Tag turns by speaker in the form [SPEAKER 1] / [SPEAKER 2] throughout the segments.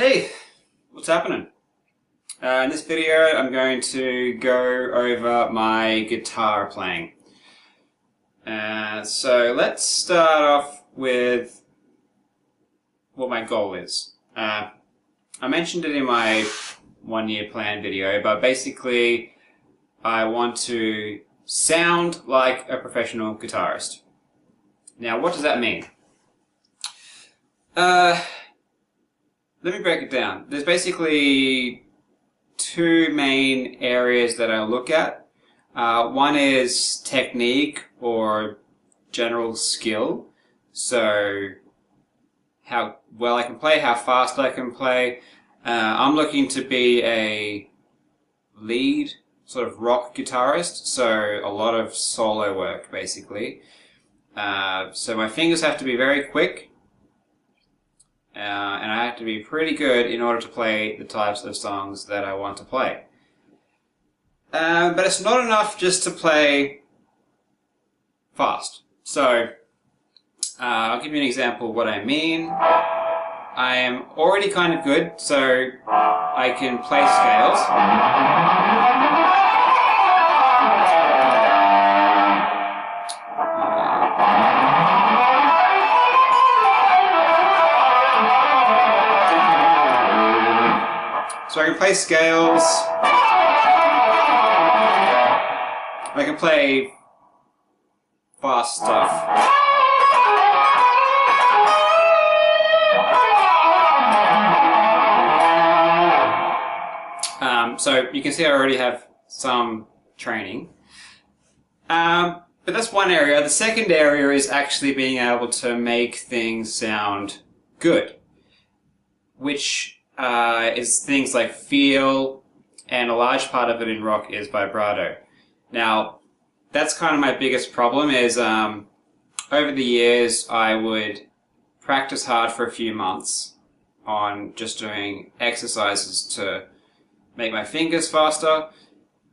[SPEAKER 1] Hey, what's happening? In this video I'm going to go over my guitar playing. So let's start off with what my goal is. I mentioned it in my 1-year plan video, but basically I want to sound like a professional guitarist. Now what does that mean? Let me break it down. There's basically two main areas that I look at. One is technique or general skill. So how well I can play, how fast I can play. I'm looking to be a lead sort of rock guitarist, so a lot of solo work basically. So my fingers have to be very quick. And I have to be pretty good in order to play the types of songs that I want to play. But it's not enough just to play fast. So, I'll give you an example of what I mean. I am already kind of good, so I can play scales. So I can play scales, I can play fast stuff. So you can see I already have some training. But that's one area. The second area is actually being able to make things sound good, which is things like feel, and a large part of it in rock is vibrato. Now, that's kind of my biggest problem is over the years I would practice hard for a few months on just doing exercises to make my fingers faster,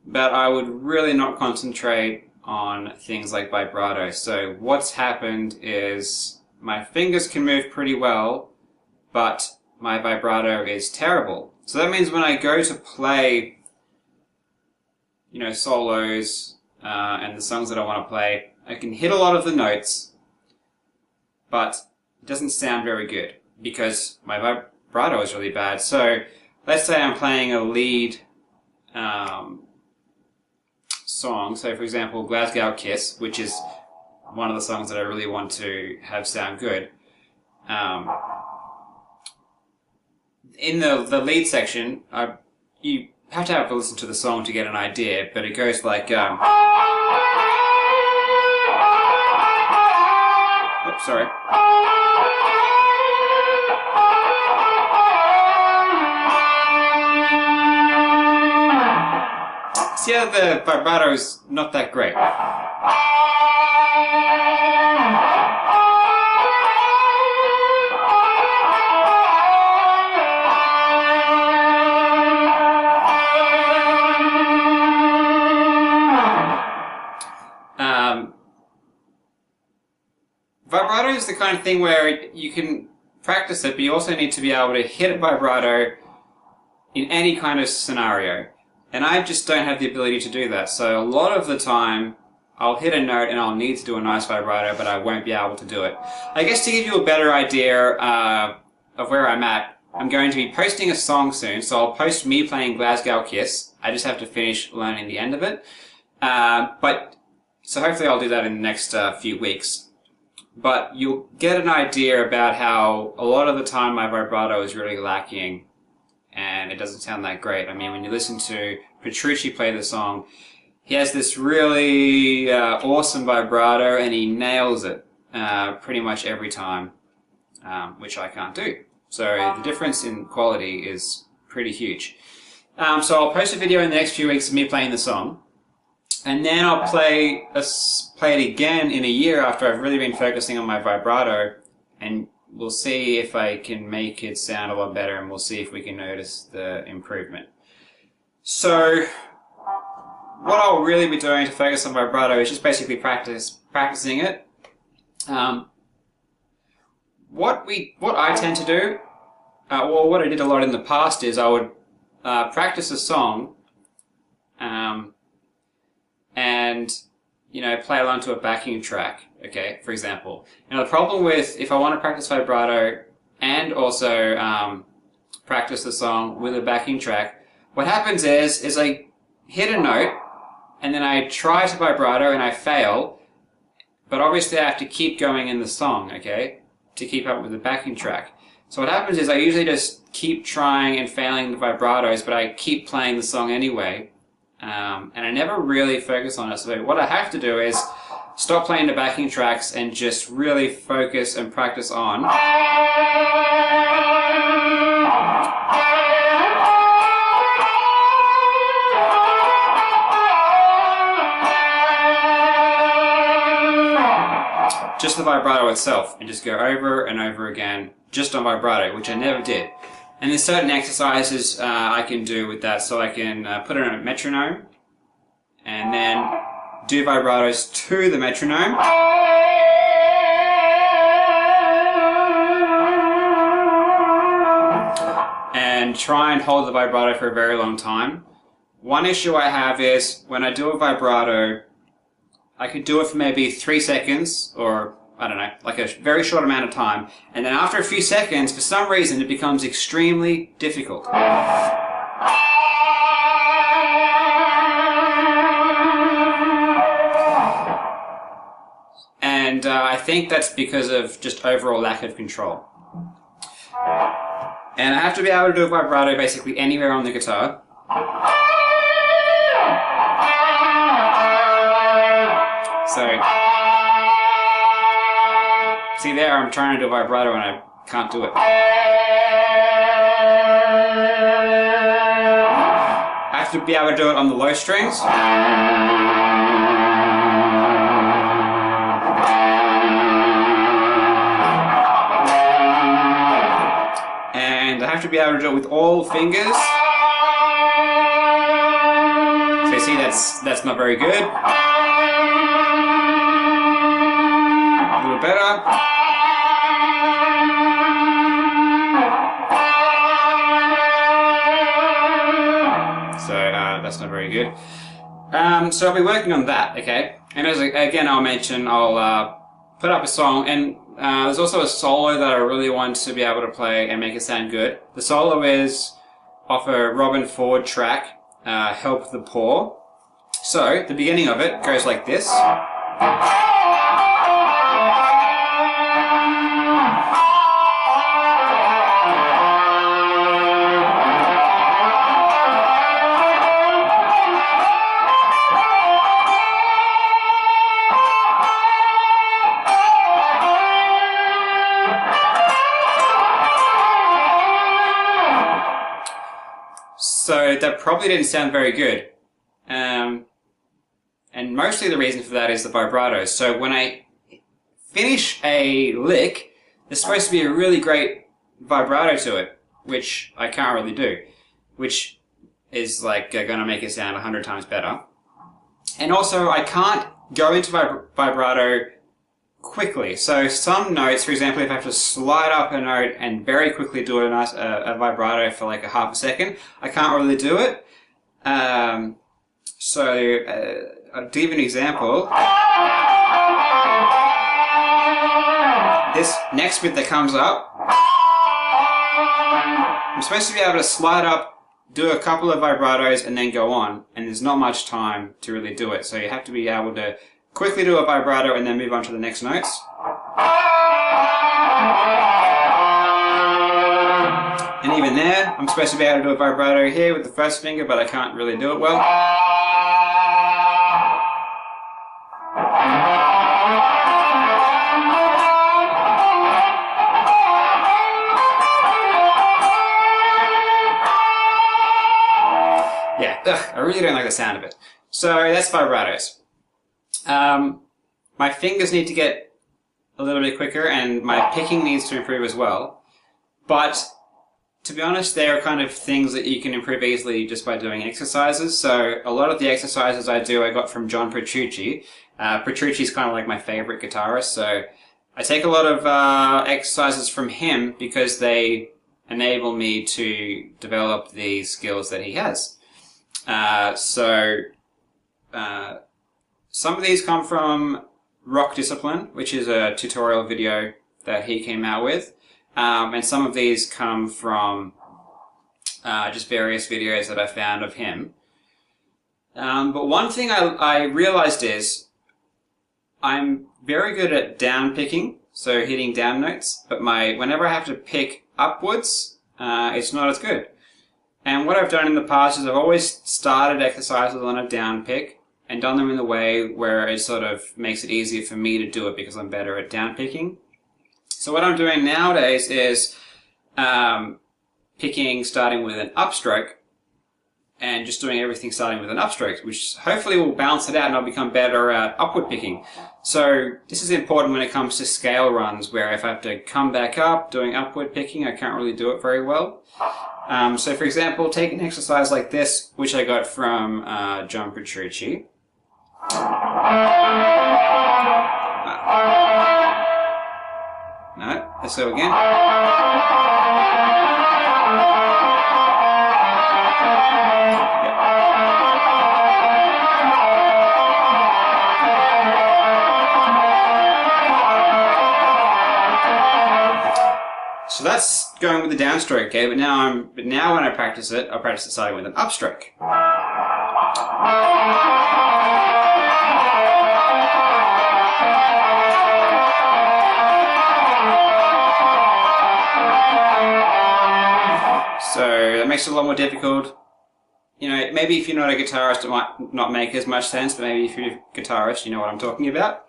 [SPEAKER 1] but I would really not concentrate on things like vibrato. So what's happened is my fingers can move pretty well, but my vibrato is terrible. So that means when I go to play, solos and the songs that I want to play, I can hit a lot of the notes, but it doesn't sound very good because my vibrato is really bad. So let's say I'm playing a lead song. So for example, Glasgow Kiss, which is one of the songs that I really want to have sound good. In the lead section, you have to listen to the song to get an idea, but it goes like, oops, sorry. See how the vibrato is not that great. Vibrato is the kind of thing where you can practice it, but you also need to be able to hit a vibrato in any kind of scenario. And I just don't have the ability to do that. So a lot of the time, I'll hit a note and I'll need to do a nice vibrato, but I won't be able to do it. I guess to give you a better idea of where I'm at, I'm going to be posting a song soon, so I'll post me playing Glasgow Kiss. I just have to finish learning the end of it. So hopefully I'll do that in the next few weeks. But you'll get an idea about how a lot of the time my vibrato is really lacking and it doesn't sound that great. I mean, when you listen to Petrucci play the song, he has this really awesome vibrato and he nails it pretty much every time, which I can't do. So the difference in quality is pretty huge. So I'll post a video in the next few weeks of me playing the song. And then I'll play it again in a year after I've really been focusing on my vibrato, and we'll see if I can make it sound a lot better, and we'll see if we can notice the improvement. So what I'll really be doing to focus on vibrato is just basically practicing it. What I tend to do well, what I did a lot in the past is I would practice a song, and play along to a backing track. Okay, for example. Now the problem with if I want to practice vibrato and also practice the song with a backing track, what happens is I hit a note and then I try to vibrato and I fail, but obviously I have to keep going in the song, okay, to keep up with the backing track. So what happens is I usually just keep trying and failing the vibratos, but I keep playing the song anyway, and I never really focus on it. So what I have to do is stop playing the backing tracks and just really focus and practice on. Just the vibrato itself, and just go over and over again just on vibrato, which I never did. And there's certain exercises I can do with that, so I can put it on a metronome and then do vibratos to the metronome. And try and hold the vibrato for a very long time. One issue I have is when I do a vibrato, I could do it for maybe 3 seconds, or I don't know, like a very short amount of time, and then after a few seconds, for some reason, it becomes extremely difficult. And I think that's because of just overall lack of control. And I have to be able to do a vibrato basically anywhere on the guitar. So, see there, I'm trying to do a vibrato and I can't do it. I have to be able to do it on the low strings. And I have to be able to do it with all fingers. So you see, that's not very good. Better. So that's not very good. So I'll be working on that, okay? And again, I'll mention I'll put up a song, and there's also a solo that I really want to be able to play and make it sound good. The solo is off a Robben Ford track, "Help the Poor." So the beginning of it goes like this. So that probably didn't sound very good. And mostly the reason for that is the vibrato. So when I finish a lick, there's supposed to be a really great vibrato to it, which I can't really do, which is like going to make it sound 100 times better. And also I can't go into vibrato quickly. So some notes, for example, if I have to slide up a note and very quickly do a nice a vibrato for like a half a second, I can't really do it. I'll give you an example. This next bit that comes up, I'm supposed to be able to slide up, do a couple of vibratos, and then go on. And there's not much time to really do it. So you have to be able to quickly do a vibrato and then move on to the next notes. And even there, I'm supposed to be able to do a vibrato here with the first finger, but I can't really do it well. Yeah, I really don't like the sound of it. So that's vibratos. My fingers need to get a little bit quicker, and my picking needs to improve as well. But to be honest, there are kind of things that you can improve easily just by doing exercises. So a lot of the exercises I do, I got from John Petrucci. Petrucci's kind of like my favorite guitarist, so I take a lot of exercises from him because they enable me to develop the skills that he has. Some of these come from Rock Discipline, which is a tutorial video that he came out with. And some of these come from just various videos that I found of him. But one thing I realized is I'm very good at down picking, so hitting down notes, but whenever I have to pick upwards, it's not as good. And what I've done in the past is I've always started exercises on a down pick and done them in the way where it sort of makes it easier for me to do it because I'm better at down picking. So what I'm doing nowadays is picking starting with an upstroke and just doing everything starting with an upstroke, which hopefully will balance it out and I'll become better at upward picking. So this is important when it comes to scale runs, where if I have to come back up doing upward picking, I can't really do it very well. So for example, take an exercise like this, which I got from John Petrucci. No, let's go again. So that's going with the downstroke, okay? But now when I practice it, I'll practice it starting with an upstroke. So that makes it a lot more difficult. You know, maybe if you're not a guitarist, it might not make as much sense, but maybe if you're a guitarist, you know what I'm talking about.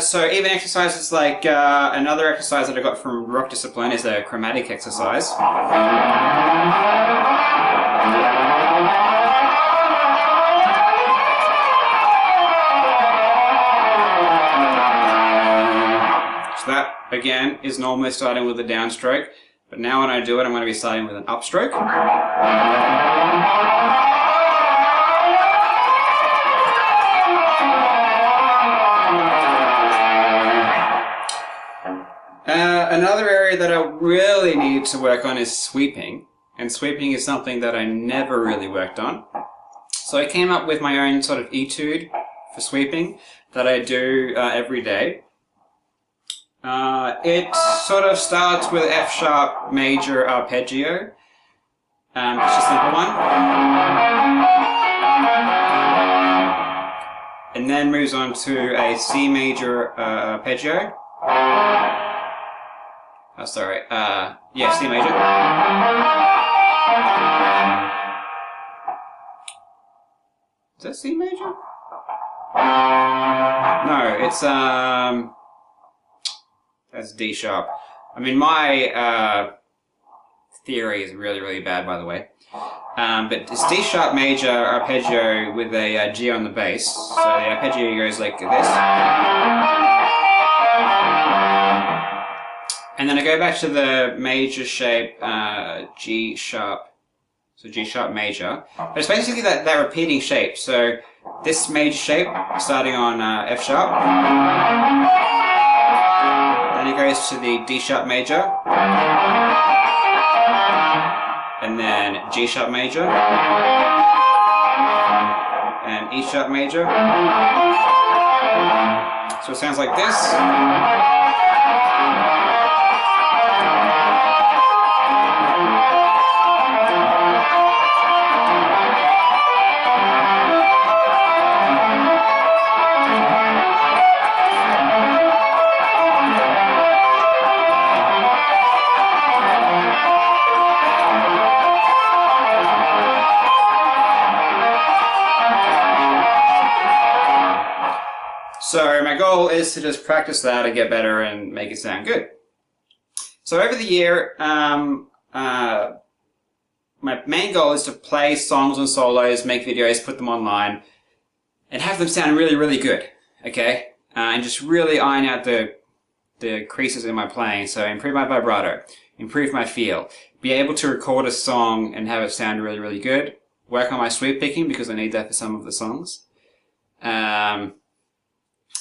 [SPEAKER 1] So even exercises like another exercise that I got from Rock Discipline is a chromatic exercise. So that, again, is normally starting with a downstroke, but now when I do it, I'm going to be starting with an upstroke. Another area that I really need to work on is sweeping, and sweeping is something that I never really worked on. So I came up with my own sort of etude for sweeping that I do every day. It sort of starts with F sharp major arpeggio, it's just a simple one, and then moves on to a C major arpeggio. Oh, sorry. Yeah, C major. Is that C major? No, it's that's D sharp. I mean, my theory is really, really bad, by the way. But it's D sharp major arpeggio with a G on the bass. So the arpeggio goes like this. And then I go back to the major shape, G sharp, so G sharp major. But it's basically that repeating shape. So this major shape, starting on F sharp, then it goes to the D sharp major, and then G sharp major, and E sharp major. So it sounds like this. So my goal is to just practice that and get better and make it sound good. So over the year, my main goal is to play songs and solos, make videos, put them online, and have them sound really, really good, okay? And just really iron out the creases in my playing, so improve my vibrato, improve my feel, be able to record a song and have it sound really, really good, work on my sweep picking because I need that for some of the songs.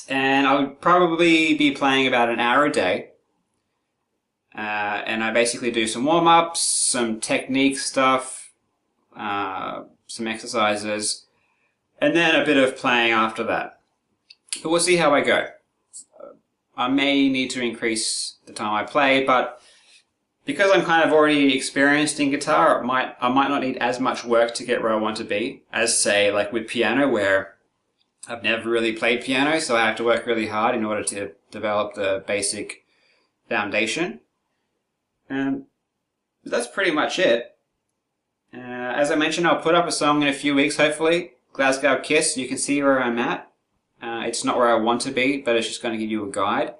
[SPEAKER 1] And I would probably be playing about an hour a day. and I basically do some warm-ups, some technique stuff, some exercises, and then a bit of playing after that. But we'll see how I go. I may need to increase the time I play, but because I'm kind of already experienced in guitar, I might not need as much work to get where I want to be as, say, like with piano, where I've never really played piano, so I have to work really hard in order to develop the basic foundation. That's pretty much it. As I mentioned, I'll put up a song in a few weeks, hopefully. Glasgow Kiss, you can see where I'm at. It's not where I want to be, but it's just going to give you a guide.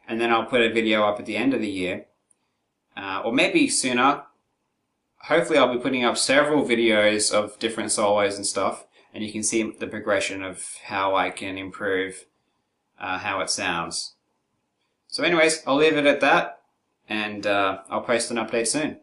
[SPEAKER 1] And then I'll put a video up at the end of the year. Or maybe sooner. Hopefully I'll be putting up several videos of different solos and stuff, and you can see the progression of how I can improve how it sounds. So anyways, I'll leave it at that, and I'll post an update soon.